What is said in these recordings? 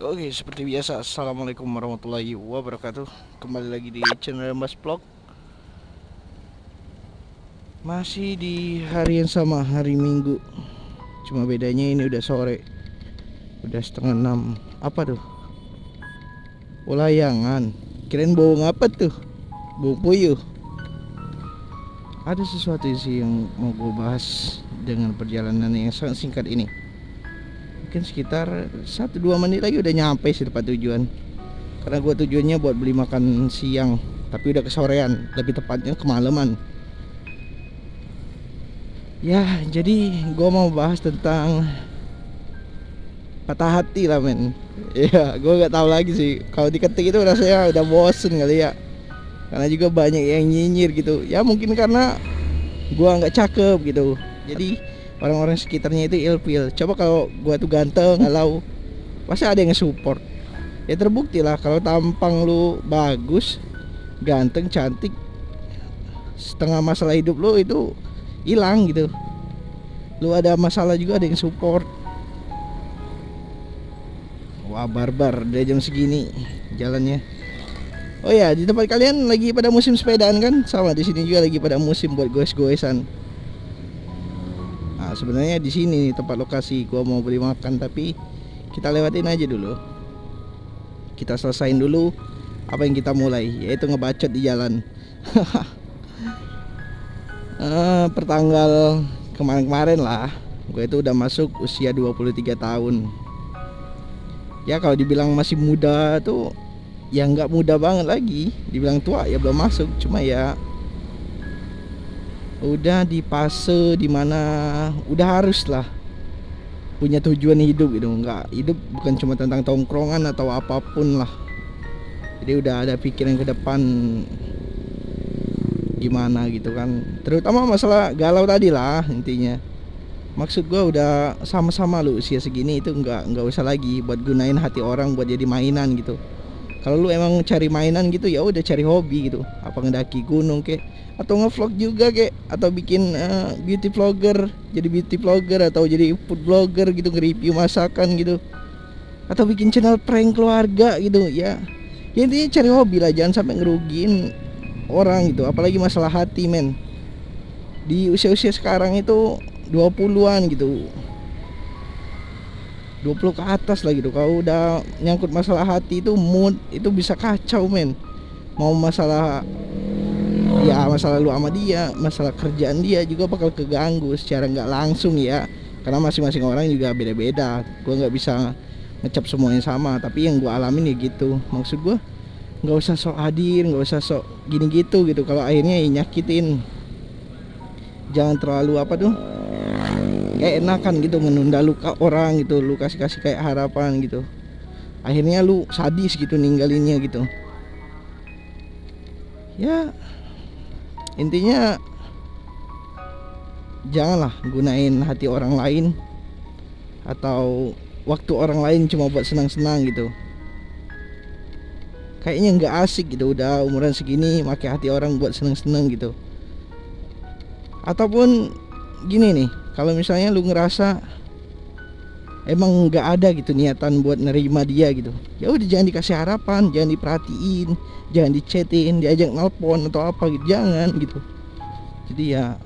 Oke, seperti biasa, assalamualaikum warahmatullahi wabarakatuh. Kembali lagi di channel Mas Vlog. Masih di hari yang sama, hari Minggu. Cuma bedanya ini udah sore, udah setengah 6. Apa tuh? Oh, layangan. Kirain bau apa tuh? Bau puyuh. Ada sesuatu sih yang mau gue bahas dengan perjalanan yang sangat singkat ini. Mungkin sekitar 1-2 menit lagi udah nyampe sih tempat tujuan. Karena gue tujuannya buat beli makan siang, tapi udah kesorean, lebih tepatnya kemalaman. Ya, jadi gue mau bahas tentang patah hati lah men. Ya, gue nggak tahu lagi sih. Kalau diketik itu rasanya udah bosen kali ya. Karena juga banyak yang nyinyir gitu. Ya mungkin karena gue nggak cakep gitu. Jadi orang-orang sekitarnya itu ilfil. Coba kalau gue tuh ganteng, galau, pasti ada yang support. Ya terbukti lah kalau tampang lu bagus, ganteng, cantik, setengah masalah hidup lu itu hilang gitu. Lu ada masalah juga ada yang support. Wah, barbar dari jam segini jalannya. Oh ya, di tempat kalian lagi pada musim sepedaan kan? Sama di sini juga lagi pada musim buat goes-goesan. Nah, sebenarnya di sini nih tempat lokasi gua mau beli makan, tapi kita lewatin aja dulu. Kita selesain dulu apa yang kita mulai, yaitu ngebacot di jalan. Pertanggal kemarin-kemarin lah, gue itu udah masuk usia 23 tahun. Ya kalau dibilang masih muda tuh ya nggak muda banget lagi, dibilang tua ya belum masuk, cuma ya udah di fase dimana udah harus lah punya tujuan hidup gitu. Nggak, hidup bukan cuma tentang tongkrongan atau apapun lah. Jadi udah ada pikiran ke depan gimana gitu kan, terutama masalah galau tadi lah intinya. Maksud gua udah sama-sama lu usia segini itu nggak usah lagi buat gunain hati orang buat jadi mainan gitu. Kalau lu emang cari mainan gitu ya udah cari hobi gitu, apa ngedaki gunung kek, atau ngevlog juga kek, atau bikin beauty vlogger, jadi beauty vlogger atau jadi food blogger gitu, nge-review masakan gitu, atau bikin channel prank keluarga gitu ya. Ya intinya cari hobi lah, jangan sampai ngerugiin orang gitu, apalagi masalah hati men. Di usia-usia sekarang itu 20-an gitu, 20 ke atas lah gitu, kalau udah nyangkut masalah hati itu mood itu bisa kacau men. Mau masalah, ya masalah lu sama dia, masalah kerjaan dia juga bakal keganggu secara nggak langsung ya, karena masing-masing orang juga beda-beda. Gua nggak bisa ngecap semuanya sama, tapi yang gua alamin ya gitu. Maksud gua nggak usah sok hadir, nggak usah sok gini gitu gitu, kalau akhirnya ya nyakitin. Jangan terlalu apa tuh, kayak enakan gitu menunda luka orang gitu, lu kasih kayak harapan gitu, akhirnya lu sadis gitu ninggalinnya gitu. Ya intinya janganlah gunain hati orang lain atau waktu orang lain cuma buat senang-senang gitu. Kayaknya nggak asik gitu udah umuran segini pakai hati orang buat senang-senang gitu. Ataupun gini nih, kalau misalnya lu ngerasa emang nggak ada gitu niatan buat nerima dia gitu, ya udah jangan dikasih harapan, jangan diperhatiin, jangan dichatin, diajak nelpon atau apa gitu, jangan gitu. Jadi ya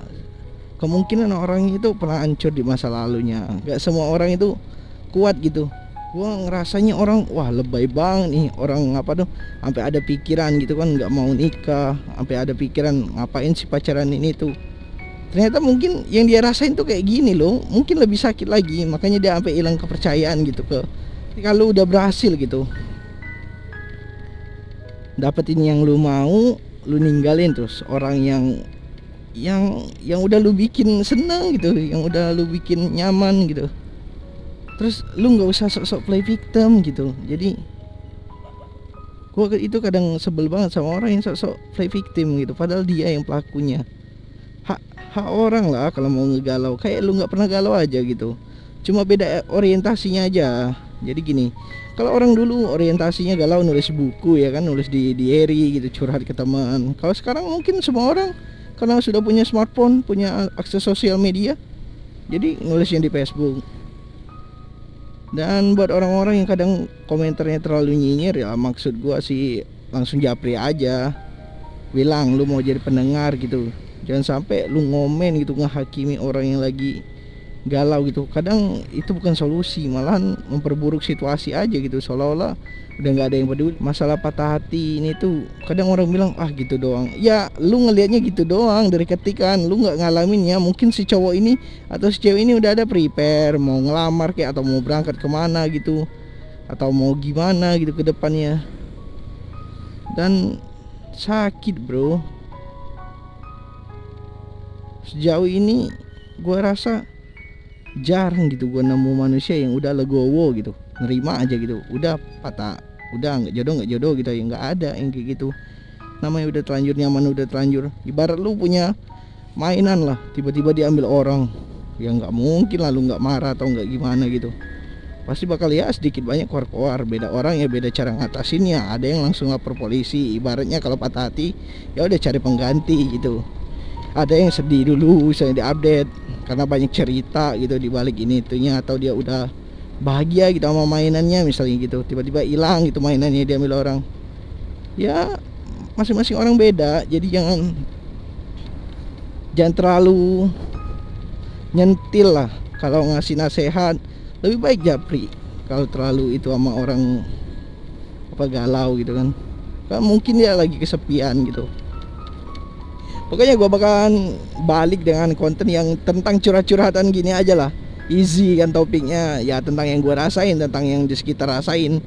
kemungkinan orang itu pernah hancur di masa lalunya, nggak semua orang itu kuat gitu. Gua ngerasanya orang wah lebay banget nih orang, apa tuh sampai ada pikiran gitu kan nggak mau nikah, sampai ada pikiran ngapain sih pacaran ini tuh. Ternyata mungkin yang dia rasain tuh kayak gini loh, mungkin lebih sakit lagi, makanya dia sampai hilang kepercayaan gitu ke kalau udah berhasil gitu dapetin yang lu mau, lu ninggalin terus orang yang udah lu bikin seneng gitu, yang udah lu bikin nyaman gitu, terus lu nggak usah sok-sok play victim gitu. Jadi gua itu kadang sebel banget sama orang yang sok-sok play victim gitu, padahal dia yang pelakunya. Hak orang lah kalau mau ngegalau, kayak lu nggak pernah galau aja gitu, cuma beda orientasinya aja. Jadi gini, kalau orang dulu orientasinya galau nulis buku ya kan, nulis di diary gitu, curhat ke teman. Kalau sekarang mungkin semua orang karena sudah punya smartphone, punya akses sosial media, jadi nulisnya di Facebook. Dan buat orang-orang yang kadang komentarnya terlalu nyinyir, ya maksud gua sih langsung japri aja, bilang lu mau jadi pendengar gitu, jangan sampai lu ngomen gitu ngehakimi orang yang lagi galau gitu. Kadang itu bukan solusi, malahan memperburuk situasi aja gitu, seolah-olah udah nggak ada yang peduli. Masalah patah hati ini tuh kadang orang bilang ah gitu doang, ya lu ngelihatnya gitu doang dari ketikan, lu nggak ngalaminnya. Mungkin si cowok ini atau si cewek ini udah ada prepare mau ngelamar kayak, atau mau berangkat kemana gitu, atau mau gimana gitu ke depannya. Dan sakit bro, sejauh ini gua rasa jarang gitu gue nemu manusia yang udah legowo gitu, nerima aja gitu, udah patah, udah nggak jodoh gitu ya, nggak ada yang kayak gitu. Namanya udah terlanjur nyaman, udah terlanjur, ibarat lu punya mainan lah, tiba-tiba diambil orang, ya nggak mungkin lah lu nggak marah atau nggak gimana gitu, pasti bakal ya sedikit banyak keluar-keluar. Beda orang ya beda cara ngatasinnya, ada yang langsung lapor polisi, ibaratnya kalau patah hati ya udah cari pengganti gitu. Ada yang sedih dulu, misalnya diupdate karena banyak cerita gitu di balik ini itunya, atau dia udah bahagia gitu sama mainannya misalnya gitu, tiba-tiba hilang gitu mainannya, diambil orang. Ya masing-masing orang beda, jadi jangan terlalu nyentil lah kalau ngasih nasihat. Lebih baik japri kalau terlalu itu sama orang apa galau gitu kan mungkin dia lagi kesepian gitu. Pokoknya gue bakalan balik dengan konten yang tentang curhat-curhatan gini aja lah. Easy kan topiknya, ya tentang yang gue rasain, tentang yang di sekitar rasain.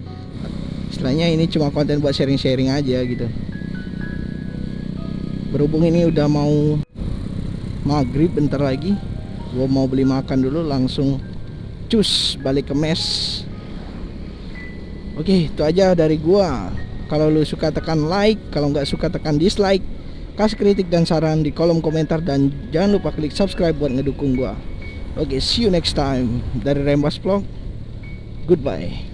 Istilahnya ini cuma konten buat sharing-sharing aja gitu. Berhubung ini udah mau maghrib bentar lagi, gue mau beli makan dulu, langsung cus balik ke mes. Oke, itu aja dari gue. Kalau lu suka tekan like, kalau nggak suka tekan dislike. Kasih kritik dan saran di kolom komentar, dan jangan lupa klik subscribe buat ngedukung gua. Oke, see you next time. Dari Rembas Vlog, goodbye.